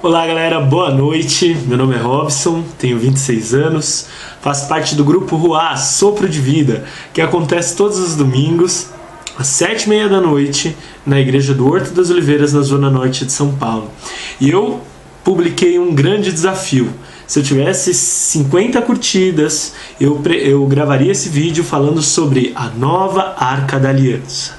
Olá galera, boa noite, meu nome é Robson, tenho 26 anos, faço parte do grupo Ruá, Sopro de Vida, que acontece todos os domingos, às 7h30 da noite, na igreja do Horto das Oliveiras, na zona norte de São Paulo. E eu publiquei um grande desafio. Se eu tivesse 50 curtidas, eu gravaria esse vídeo falando sobre a nova Arca da Aliança,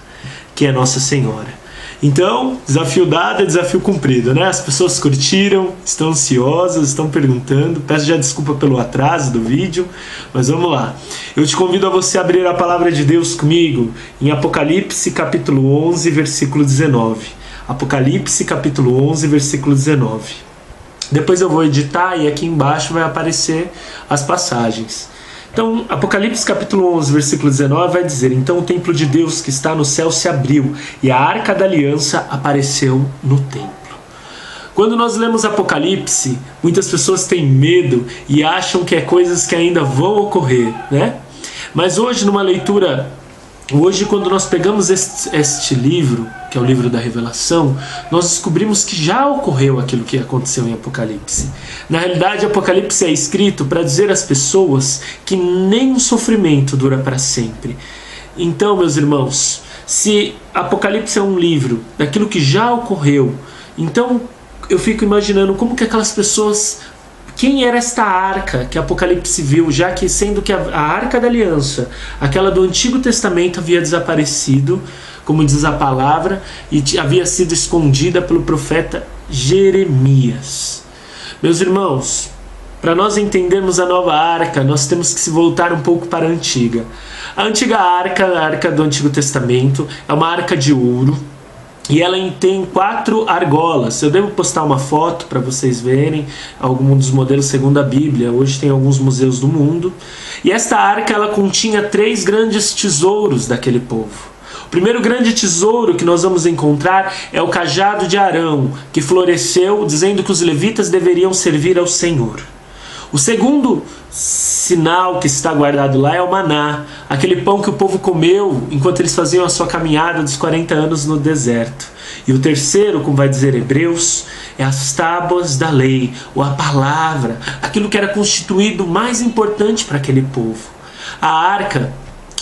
que é Nossa Senhora. Então, desafio dado é desafio cumprido, né? As pessoas curtiram, estão ansiosas, estão perguntando. Peço já desculpa pelo atraso do vídeo, mas vamos lá. Eu te convido a você abrir a palavra de Deus comigo em Apocalipse capítulo 11, versículo 19. Apocalipse capítulo 11, versículo 19. Depois eu vou editar e aqui embaixo vai aparecer as passagens. Então, Apocalipse capítulo 11, versículo 19 vai dizer: então o templo de Deus que está no céu se abriu e a Arca da Aliança apareceu no templo. Quando nós lemos Apocalipse, muitas pessoas têm medo e acham que é coisas que ainda vão ocorrer, né? Mas hoje, numa leitura... Hoje, quando nós pegamos este livro, que é o livro da Revelação, nós descobrimos que já ocorreu aquilo que aconteceu em Apocalipse. Na realidade, Apocalipse é escrito para dizer às pessoas que nem o sofrimento dura para sempre. Então, meus irmãos, se Apocalipse é um livro daquilo que já ocorreu, então eu fico imaginando como que aquelas pessoas... Quem era esta arca que Apocalipse viu, já que sendo que a Arca da Aliança, aquela do Antigo Testamento, havia desaparecido, como diz a palavra, e havia sido escondida pelo profeta Jeremias. Meus irmãos, para nós entendermos a nova arca, nós temos que se voltar um pouco para a antiga. A antiga arca, a arca do Antigo Testamento, é uma arca de ouro, e ela tem 4 argolas. Eu devo postar uma foto para vocês verem alguns dos modelos segundo a Bíblia. Hoje tem alguns museus do mundo. E esta arca ela continha 3 grandes tesouros daquele povo. O primeiro grande tesouro que nós vamos encontrar é o cajado de Arão, que floresceu dizendo que os levitas deveriam servir ao Senhor. O segundo sinal que está guardado lá é o maná, aquele pão que o povo comeu enquanto eles faziam a sua caminhada dos 40 anos no deserto. E o terceiro, como vai dizer Hebreus, é as tábuas da lei, ou a palavra, aquilo que era constituído mais importante para aquele povo. A arca,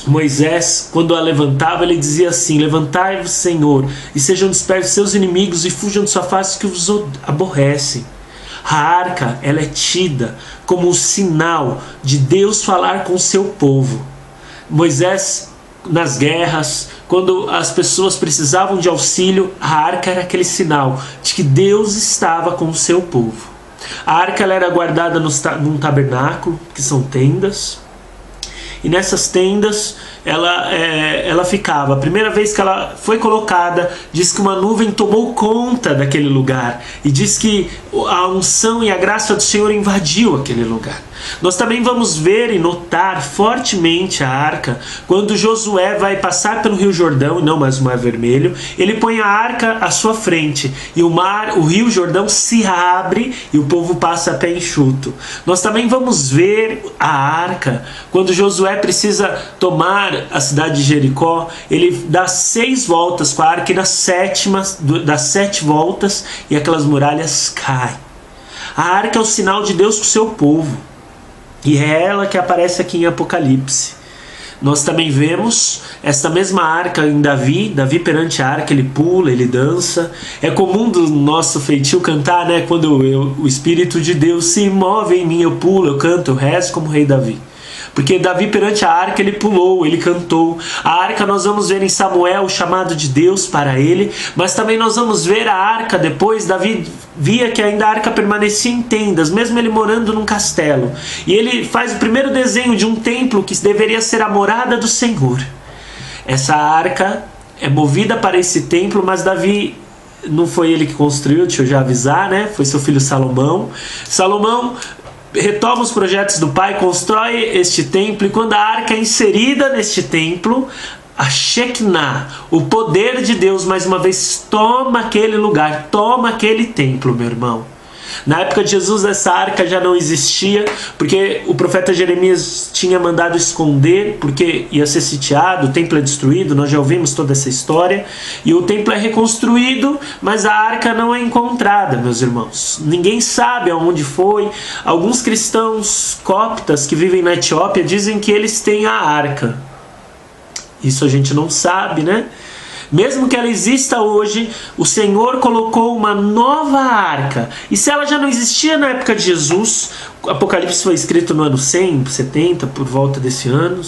Moisés, quando a levantava, ele dizia assim: levantai-vos, Senhor, e sejam dispersos seus inimigos e fujam de sua face que os aborrecem. A arca, ela é tida como um sinal de Deus falar com o seu povo. Moisés, nas guerras, quando as pessoas precisavam de auxílio, a arca era aquele sinal de que Deus estava com o seu povo. A arca ela era guardada num tabernáculo, que são tendas. E nessas tendas ela ficava. A primeira vez que ela foi colocada, diz que uma nuvem tomou conta daquele lugar. E diz que a unção e a graça do Senhor invadiu aquele lugar. Nós também vamos ver e notar fortemente a arca quando Josué vai passar pelo Rio Jordão, e não mais o Mar Vermelho. Ele põe a arca à sua frente e o Rio Jordão se abre e o povo passa a pé enxuto. Nós também vamos ver a arca quando Josué precisa tomar a cidade de Jericó. Ele dá 6 voltas com a arca e na sétima dá 7 voltas e aquelas muralhas caem. A arca é o sinal de Deus com o seu povo. E é ela que aparece aqui em Apocalipse. Nós também vemos esta mesma arca em Davi perante a arca, ele pula, ele dança. É comum do nosso feitio cantar, né? Quando o Espírito de Deus se move em mim, eu pulo, eu canto, eu rezo como o rei Davi. Porque Davi perante a arca ele pulou, ele cantou. A arca nós vamos ver em Samuel o chamado de Deus para ele. Mas também nós vamos ver a arca depois. Davi via que ainda a arca permanecia em tendas, mesmo ele morando num castelo. E ele faz o primeiro desenho de um templo que deveria ser a morada do Senhor. Essa arca é movida para esse templo, mas Davi... não foi ele que construiu, deixa eu já avisar, né? Foi seu filho Salomão. Salomão retoma os projetos do pai, constrói este templo, e quando a arca é inserida neste templo, a Shekinah, o poder de Deus, mais uma vez toma aquele lugar, toma aquele templo, meu irmão. Na época de Jesus essa arca já não existia, porque o profeta Jeremias tinha mandado esconder, porque ia ser sitiado, o templo é destruído, nós já ouvimos toda essa história, e o templo é reconstruído, mas a arca não é encontrada, meus irmãos. Ninguém sabe aonde foi. Alguns cristãos coptas que vivem na Etiópia dizem que eles têm a arca. Isso a gente não sabe, né? Mesmo que ela exista hoje, o Senhor colocou uma nova arca. E se ela já não existia na época de Jesus, o Apocalipse foi escrito no ano 100, 70, por volta desse ano.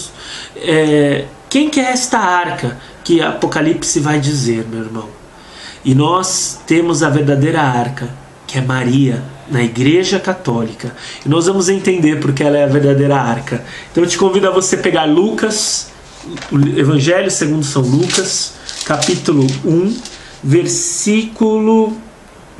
Quem que é esta arca que Apocalipse vai dizer, meu irmão? E nós temos a verdadeira arca, que é Maria, na Igreja Católica. E nós vamos entender porque ela é a verdadeira arca. Então eu te convido a você pegar Lucas, o Evangelho segundo São Lucas, capítulo 1, versículo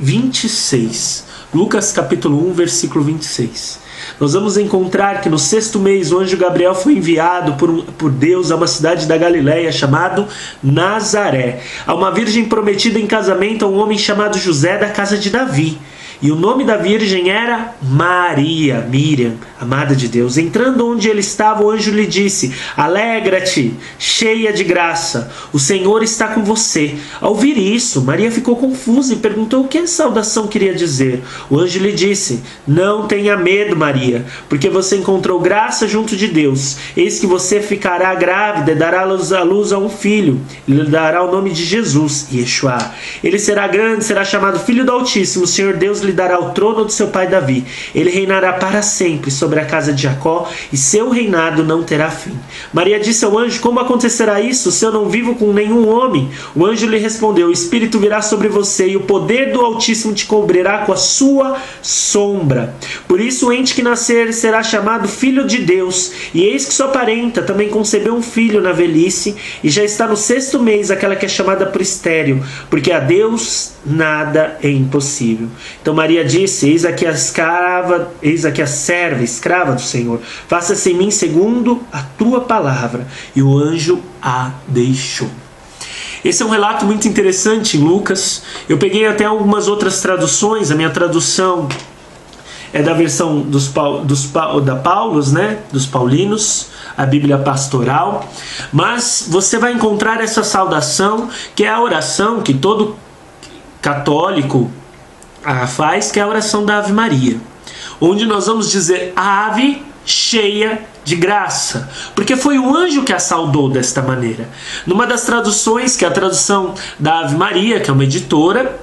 26. Lucas capítulo 1, versículo 26. Nós vamos encontrar que no 6º mês o anjo Gabriel foi enviado por Deus a uma cidade da Galileia chamada Nazaré, a uma virgem prometida em casamento a um homem chamado José da casa de Davi. E o nome da virgem era Maria, Miriam, amada de Deus. Entrando onde ele estava, o anjo lhe disse: alegra-te, cheia de graça, o Senhor está com você. Ao ouvir isso, Maria ficou confusa e perguntou o que a saudação queria dizer. O anjo lhe disse: não tenha medo, Maria, porque você encontrou graça junto de Deus. Eis que você ficará grávida e dará à luz a um filho. Ele lhe dará o nome de Jesus, Yeshua. Ele será grande, será chamado Filho do Altíssimo. O Senhor Deus lhe dará o trono de seu pai Davi. Ele reinará para sempre sobre a casa de Jacó, e seu reinado não terá fim. Maria disse ao anjo: como acontecerá isso, se eu não vivo com nenhum homem? O anjo lhe respondeu: o Espírito virá sobre você, e o poder do Altíssimo te cobrirá com a sua sombra. Por isso o ente que nascer será chamado Filho de Deus. E eis que sua parenta também concebeu um filho na velhice, e já está no 6º mês, aquela que é chamada por estéril, porque a Deus nada é impossível. Então Maria disse: eis aqui a serva, escrava do Senhor, faça-se em mim segundo a tua palavra. E o anjo a deixou. Esse é um relato muito interessante em Lucas. Eu peguei até algumas outras traduções. A minha tradução é da versão da Paulus, né? Dos Paulinos, a Bíblia Pastoral. Mas você vai encontrar essa saudação, que é a oração que todo católico faz, que é a oração da Ave Maria, onde nós vamos dizer: Ave cheia de graça, porque foi o anjo que a saudou desta maneira. Numa das traduções, que é a tradução da Ave Maria, que é uma editora,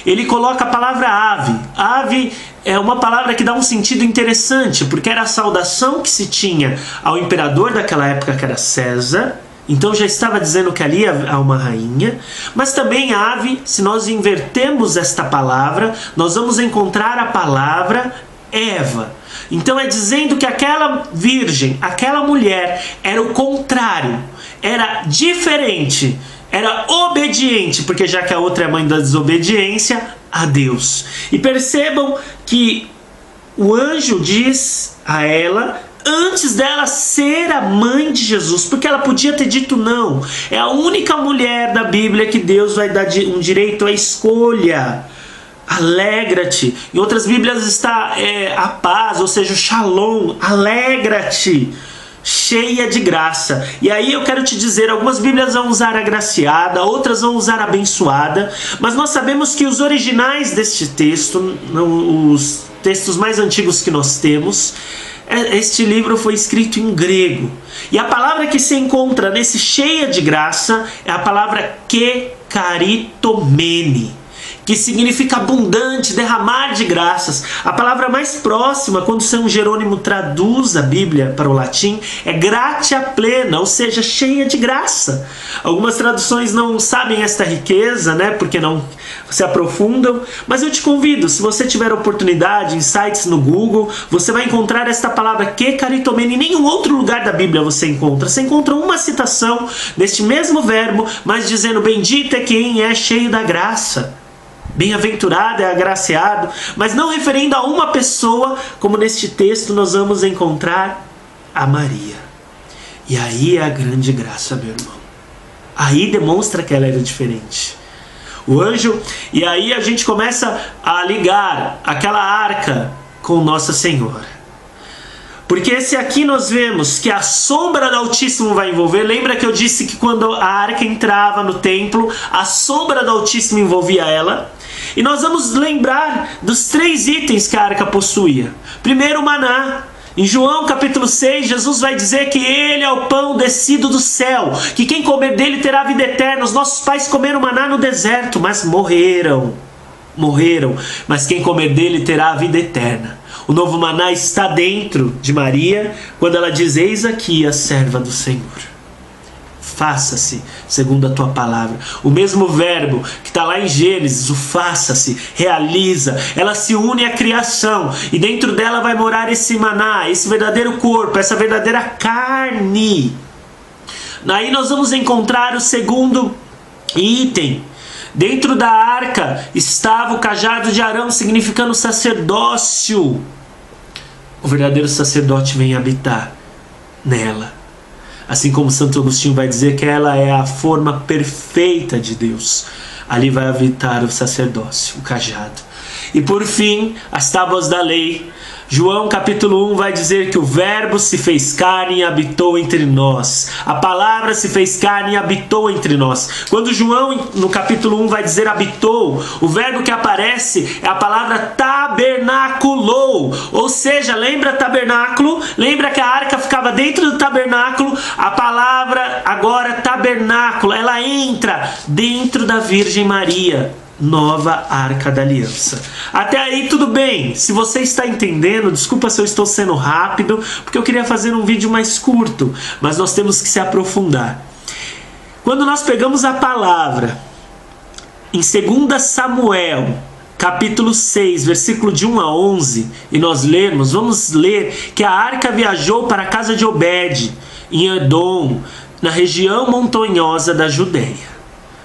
ele coloca a palavra ave. Ave é uma palavra que dá um sentido interessante, porque era a saudação que se tinha ao imperador daquela época, que era César. Então já estava dizendo que ali há uma rainha. Mas também ave, se nós invertermos esta palavra, nós vamos encontrar a palavra Eva. Então é dizendo que aquela virgem, aquela mulher, era o contrário, era diferente, era obediente, porque já que a outra é a mãe da desobediência a Deus. E percebam que o anjo diz a ela, antes dela ser a mãe de Jesus, porque ela podia ter dito não. É a única mulher da Bíblia que Deus vai dar um direito à escolha. Alegra-te. Em outras Bíblias está a paz, ou seja, o shalom. Alegra-te, cheia de graça. E aí eu quero te dizer, algumas Bíblias vão usar agraciada, outras vão usar abençoada, mas nós sabemos que os originais deste texto, os textos mais antigos que nós temos, este livro foi escrito em grego. E a palavra que se encontra nesse cheia de graça é a palavra kekaritomene, que significa abundante, derramar de graças. A palavra mais próxima, quando São Jerônimo traduz a Bíblia para o latim, é gratia plena, ou seja, cheia de graça. Algumas traduções não sabem esta riqueza, né, porque não se aprofundam, mas eu te convido, se você tiver oportunidade, em sites no Google, você vai encontrar esta palavra kekaritomene. Em nenhum outro lugar da Bíblia você encontra. Você encontra uma citação deste mesmo verbo, mas dizendo: bendito é quem é cheio da graça. Bem-aventurado é agraciado, mas não referindo a uma pessoa, como neste texto nós vamos encontrar a Maria. E aí é a grande graça, meu irmão. Aí demonstra que ela era diferente. o anjo, e aí a gente começa a ligar aquela arca com Nossa Senhora. Porque se aqui nós vemos que a sombra do Altíssimo vai envolver, lembra que eu disse que quando a arca entrava no templo, a sombra do Altíssimo envolvia ela? E nós vamos lembrar dos 3 itens que a arca possuía. Primeiro, o maná. Em João capítulo 6, Jesus vai dizer que ele é o pão descido do céu, que quem comer dele terá vida eterna. Os nossos pais comeram maná no deserto, mas morreram, mas quem comer dele terá a vida eterna. O novo maná está dentro de Maria, quando ela diz: eis aqui a serva do Senhor, faça-se segundo a tua palavra. O mesmo verbo que está lá em Gênesis, o faça-se, realiza, ela se une à criação, e dentro dela vai morar esse maná, esse verdadeiro corpo, essa verdadeira carne. Aí nós vamos encontrar o segundo item. Dentro da arca estava o cajado de Arão, significando sacerdócio. O verdadeiro sacerdote vem habitar nela. Assim como Santo Agostinho vai dizer que ela é a forma perfeita de Deus. Ali vai habitar o sacerdócio, o cajado. E por fim, as tábuas da lei. João capítulo 1 vai dizer que o verbo se fez carne e habitou entre nós. A palavra se fez carne e habitou entre nós. Quando João no capítulo 1 vai dizer habitou, o verbo que aparece é a palavra tabernaculou. Ou seja, lembra tabernáculo? Lembra que a arca ficava dentro do tabernáculo? A palavra agora tabernáculo, ela entra dentro da Virgem Maria. Nova Arca da Aliança. Até aí tudo bem. Se você está entendendo, desculpa se eu estou sendo rápido, porque eu queria fazer um vídeo mais curto, mas nós temos que se aprofundar. Quando nós pegamos a palavra em 2 Samuel, capítulo 6, versículo de 1 a 11, e nós lermos, vamos ler que a arca viajou para a casa de Obed, em Edom, na região montanhosa da Judéia.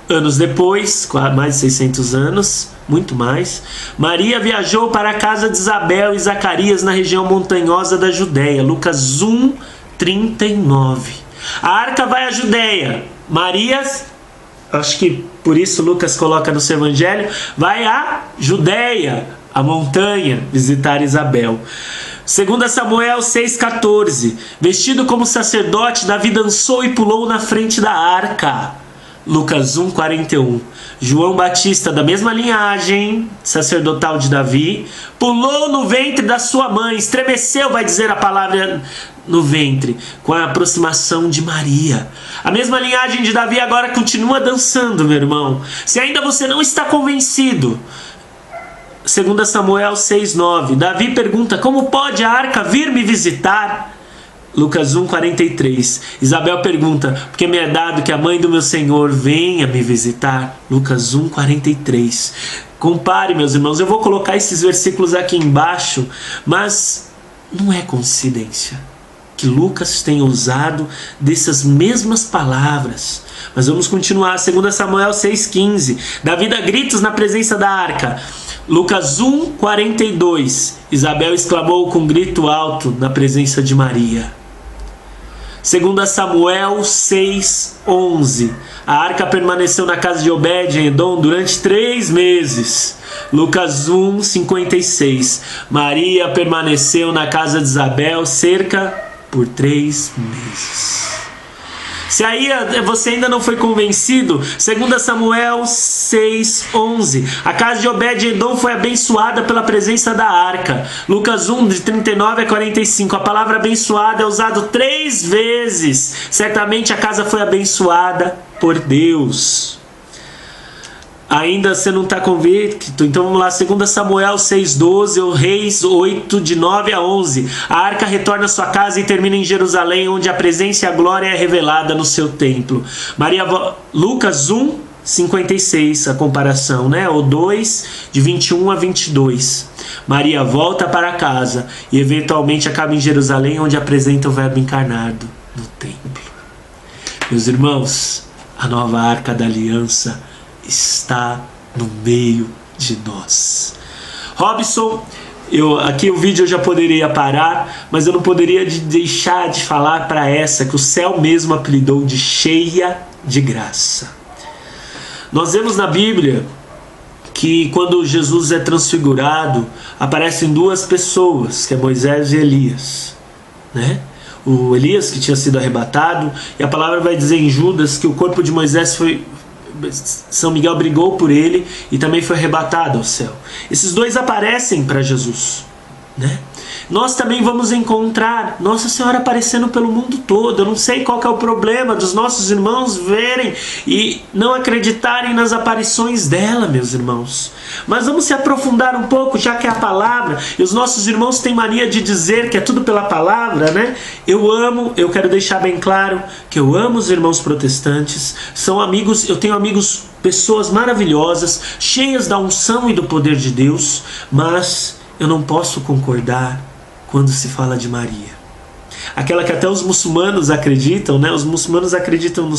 Anos depois, mais de 600 anos, muito mais, Maria viajou para a casa de Isabel e Zacarias na região montanhosa da Judéia. Lucas 1, 39. A arca vai à Judéia. Maria, acho que por isso Lucas coloca no seu evangelho, vai à Judéia, a montanha, visitar Isabel. 2 Samuel 6,14. Vestido como sacerdote, Davi dançou e pulou na frente da arca. Lucas 1, 41. João Batista, da mesma linhagem sacerdotal de Davi, pulou no ventre da sua mãe, estremeceu, vai dizer a palavra, no ventre, com a aproximação de Maria. A mesma linhagem de Davi agora continua dançando, meu irmão. Se ainda você não está convencido, 2 Samuel 6,9. Davi pergunta: como pode a arca vir me visitar? Lucas 1, 43. Isabel pergunta: porque me é dado que a mãe do meu Senhor venha me visitar? Lucas 1, 43. Compare, meus irmãos, eu vou colocar esses versículos aqui embaixo, mas não é coincidência que Lucas tenha usado dessas mesmas palavras. Mas vamos continuar. 2 Samuel 6,15. Davi dá gritos na presença da arca. Lucas 1, 42. Isabel exclamou com grito alto na presença de Maria. 2 Samuel 6,11. A arca permaneceu na casa de Obed em Edom durante 3 meses. Lucas 1, 56. Maria permaneceu na casa de Isabel cerca por 3 meses. Se aí você ainda não foi convencido, 2 Samuel 6,11. A casa de Obed-Edom foi abençoada pela presença da arca. Lucas 1, de 39 a 45. A palavra abençoada é usada 3 vezes. Certamente a casa foi abençoada por Deus. Ainda você não está convicto? Então vamos lá, 2 Samuel 6,12, ou Reis 8, de 9 a 11. A arca retorna à sua casa e termina em Jerusalém, onde a presença e a glória é revelada no seu templo. Lucas 1, 56, a comparação, né? Ou 2, de 21 a 22. Maria volta para casa e eventualmente acaba em Jerusalém, onde apresenta o verbo encarnado no templo. Meus irmãos, a nova arca da aliança está no meio de nós. Robson, aqui o vídeo eu já poderia parar, mas eu não poderia deixar de falar para essa que o céu mesmo apelidou de cheia de graça. Nós vemos na Bíblia que quando Jesus é transfigurado, aparecem duas pessoas, que é Moisés e Elias, né? O Elias que tinha sido arrebatado, e a palavra vai dizer em Judas que o corpo de Moisés São Miguel brigou por ele e também foi arrebatado ao céu. Esses dois aparecem para Jesus, né? Nós também vamos encontrar Nossa Senhora aparecendo pelo mundo todo. Eu não sei qual que é o problema dos nossos irmãos verem e não acreditarem nas aparições dela, meus irmãos. Mas vamos se aprofundar um pouco, já que é a palavra, e os nossos irmãos têm mania de dizer que é tudo pela palavra, né? Eu quero deixar bem claro que eu amo os irmãos protestantes, são amigos, eu tenho amigos, pessoas maravilhosas, cheias da unção e do poder de Deus, mas eu não posso concordar quando se fala de Maria. Aquela que até os muçulmanos acreditam, né? Os muçulmanos acreditam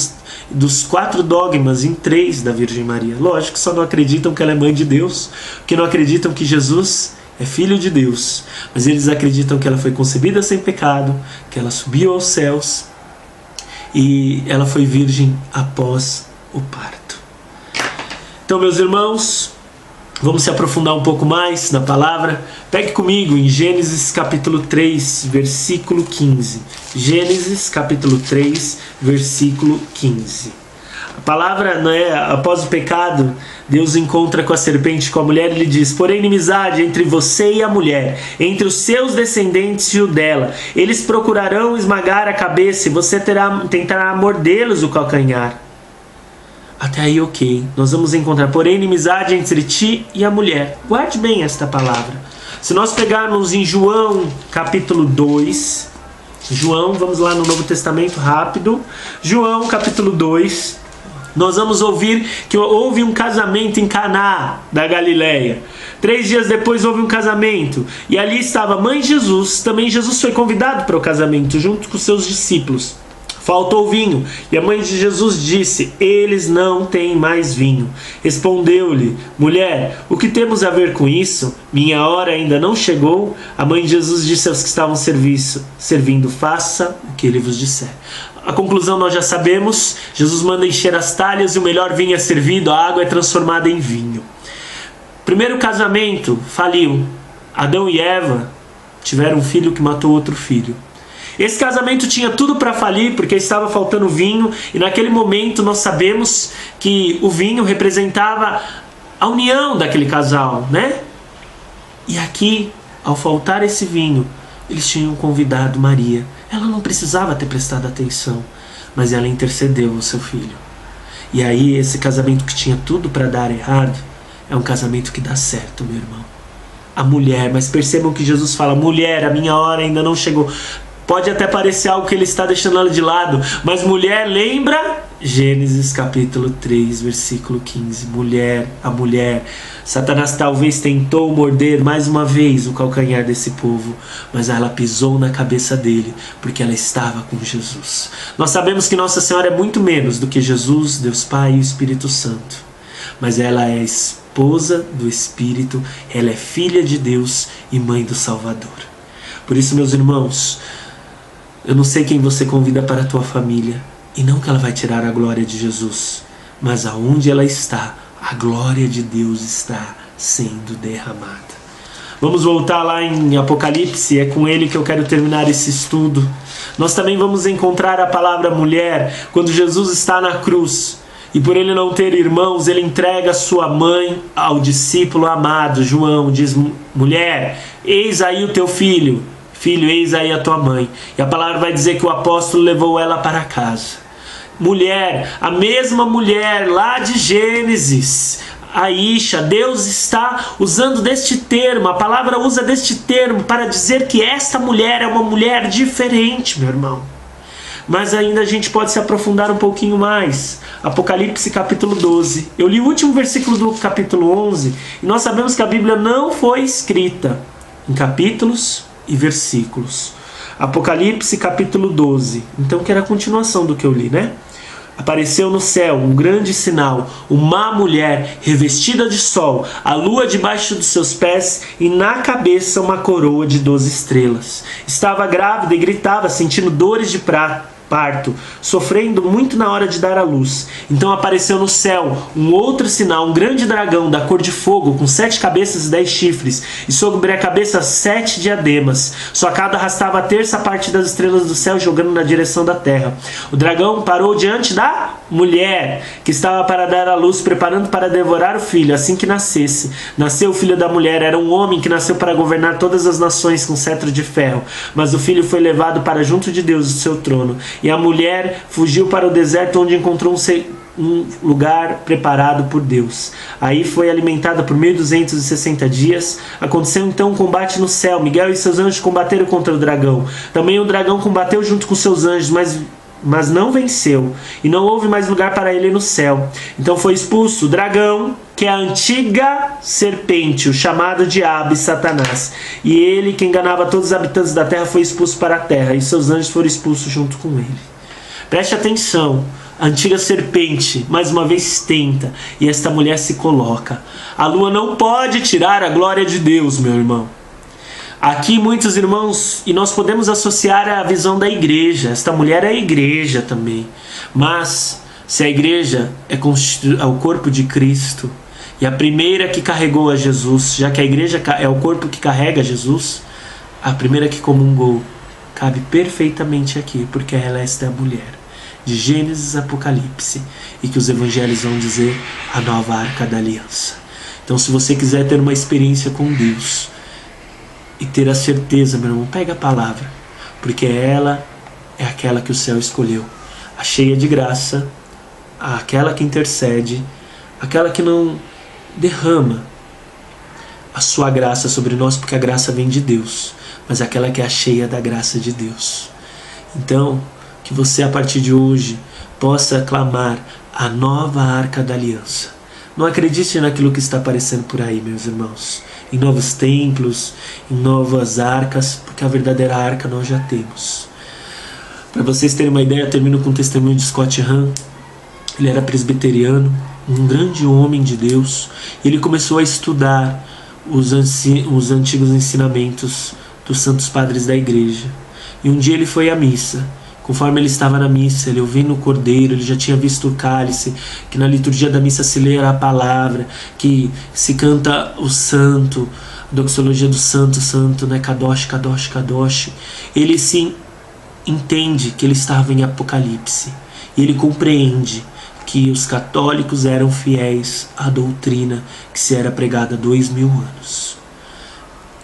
dos 4 dogmas em 3 da Virgem Maria. Lógico, só não acreditam que ela é mãe de Deus, porque não acreditam que Jesus é filho de Deus. Mas eles acreditam que ela foi concebida sem pecado, que ela subiu aos céus e ela foi virgem após o parto. Então, meus irmãos, vamos se aprofundar um pouco mais na palavra. Pegue comigo em Gênesis capítulo 3, versículo 15. Gênesis capítulo 3, versículo 15. A palavra, né, após o pecado, Deus encontra com a serpente, com a mulher, e lhe diz: porém inimizade entre você e a mulher, entre os seus descendentes e o dela. Eles procurarão esmagar a cabeça e você tentará mordê-los o calcanhar. Até aí, ok. Nós vamos encontrar, porém, inimizade entre ti e a mulher. Guarde bem esta palavra. Se nós pegarmos em João, capítulo 2, vamos lá no Novo Testamento, rápido. João, capítulo 2, nós vamos ouvir que houve um casamento em Caná da Galileia. 3 dias depois houve um casamento. E ali estava a mãe de Jesus. Também Jesus foi convidado para o casamento, junto com seus discípulos. Faltou vinho, e a mãe de Jesus disse: eles não têm mais vinho. Respondeu-lhe: mulher, o que temos a ver com isso? Minha hora ainda não chegou. A mãe de Jesus disse aos que estavam servindo: faça o que ele vos disser. A conclusão nós já sabemos. Jesus manda encher as talhas e o melhor vinho é servido, a água é transformada em vinho. Primeiro casamento faliu. Adão e Eva tiveram um filho que matou outro filho. Esse casamento tinha tudo para falir, porque estava faltando vinho, e naquele momento nós sabemos que o vinho representava a união daquele casal, né? E aqui, ao faltar esse vinho, eles tinham convidado Maria. Ela não precisava ter prestado atenção, mas ela intercedeu ao seu filho. E aí esse casamento que tinha tudo para dar errado, é um casamento que dá certo, meu irmão. A mulher, mas percebam que Jesus fala: mulher, a minha hora ainda não chegou. Pode até parecer algo que ele está deixando ela de lado, mas mulher, lembra? Gênesis capítulo 3, versículo 15. A mulher. Satanás talvez tentou morder mais uma vez o calcanhar desse povo, mas ela pisou na cabeça dele, porque ela estava com Jesus. Nós sabemos que Nossa Senhora é muito menos do que Jesus, Deus Pai e o Espírito Santo. Mas ela é a esposa do Espírito, ela é filha de Deus e mãe do Salvador. Por isso, meus irmãos, eu não sei quem você convida para a tua família, e não que ela vai tirar a glória de Jesus, mas aonde ela está, a glória de Deus está sendo derramada. Vamos voltar lá em Apocalipse, é com ele que eu quero terminar esse estudo. Nós também vamos encontrar a palavra mulher, quando Jesus está na cruz, e por ele não ter irmãos, ele entrega sua mãe ao discípulo amado, João, diz: mulher, eis aí o teu filho. Filho, eis aí a tua mãe. E a palavra vai dizer que o apóstolo levou ela para casa. Mulher, a mesma mulher lá de Gênesis, Aisha, Deus está usando deste termo, a palavra usa deste termo para dizer que esta mulher é uma mulher diferente, meu irmão. Mas ainda a gente pode se aprofundar um pouquinho mais. Apocalipse capítulo 12. Eu li o último versículo do capítulo 11, e nós sabemos que a Bíblia não foi escrita em capítulos e versículos. Apocalipse capítulo 12. Então, que era a continuação do que eu li, né? Apareceu no céu um grande sinal, uma mulher revestida de sol, a lua debaixo dos seus pés e na cabeça uma coroa de 12 estrelas. Estava grávida e gritava, sentindo dores de parto, sofrendo muito na hora de dar à luz. Então apareceu no céu um outro sinal, um grande dragão da cor de fogo, com 7 cabeças e 10 chifres, e sobre a cabeça 7 diademas. Sua cauda arrastava a terça parte das estrelas do céu, jogando na direção da terra. O dragão parou diante da mulher, que estava para dar à luz, preparando para devorar o filho, assim que nascesse. Nasceu o filho da mulher, era um homem que nasceu para governar todas as nações com cetro de ferro. Mas o filho foi levado para junto de Deus, o seu trono. E a mulher fugiu para o deserto, onde encontrou um lugar preparado por Deus. Aí foi alimentada por 1260 dias. Aconteceu então um combate no céu. Miguel e seus anjos combateram contra o dragão. Também o dragão combateu junto com seus anjos, mas não venceu, e não houve mais lugar para ele no céu. Então foi expulso o dragão, que é a antiga serpente, o chamado diabo e Satanás. E ele, que enganava todos os habitantes da terra, foi expulso para a terra, e seus anjos foram expulsos junto com ele. Preste atenção. A antiga serpente, mais uma vez, tenta, e esta mulher se coloca. A lua não pode tirar a glória de Deus, meu irmão. Aqui muitos irmãos, e nós podemos associar a visão da igreja. Esta mulher é a igreja também. Mas, se a igreja é o corpo de Cristo, e a primeira que carregou a Jesus, já que a igreja é o corpo que carrega Jesus, a primeira que comungou, cabe perfeitamente aqui, porque ela é esta mulher. De Gênesis a Apocalipse, e que os evangelhos vão dizer a nova arca da aliança. Então, se você quiser ter uma experiência com Deus e ter a certeza, meu irmão, pega a palavra, porque ela é aquela que o céu escolheu, a cheia de graça, aquela que intercede, aquela que não derrama a sua graça sobre nós, porque a graça vem de Deus, mas aquela que é a cheia da graça de Deus. Então, que você a partir de hoje possa clamar a nova arca da aliança. Não acredite naquilo que está aparecendo por aí, meus irmãos, em novos templos, em novas arcas, porque a verdadeira arca nós já temos. Para vocês terem uma ideia, eu termino com o testemunho de Scott Hahn. Ele era presbiteriano, um grande homem de Deus, e ele começou a estudar os antigos ensinamentos dos santos padres da igreja. E um dia ele foi à missa. Conforme ele estava na missa, ele ouvindo o cordeiro, ele já tinha visto o cálice, que na liturgia da missa se lê a palavra, que se canta o santo, a doxologia do santo, santo, né? Kadosh, Kadosh, Kadosh. Ele se entende que ele estava em Apocalipse. E ele compreende que os católicos eram fiéis à doutrina que se era pregada há 2000 anos.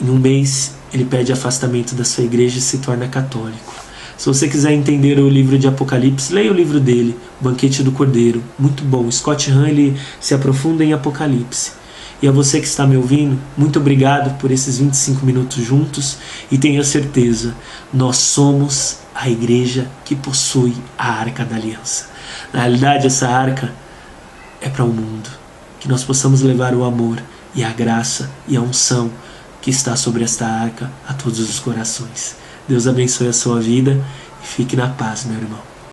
Em um mês, ele pede afastamento da sua igreja e se torna católico. Se você quiser entender o livro de Apocalipse, leia o livro dele, O Banquete do Cordeiro. Muito bom. Scott Hahn, ele se aprofunda em Apocalipse. E a você que está me ouvindo, muito obrigado por esses 25 minutos juntos. E tenha certeza, nós somos a igreja que possui a Arca da Aliança. Na realidade, essa arca é para o mundo. Que nós possamos levar o amor e a graça e a unção que está sobre esta arca a todos os corações. Deus abençoe a sua vida e fique na paz, meu irmão.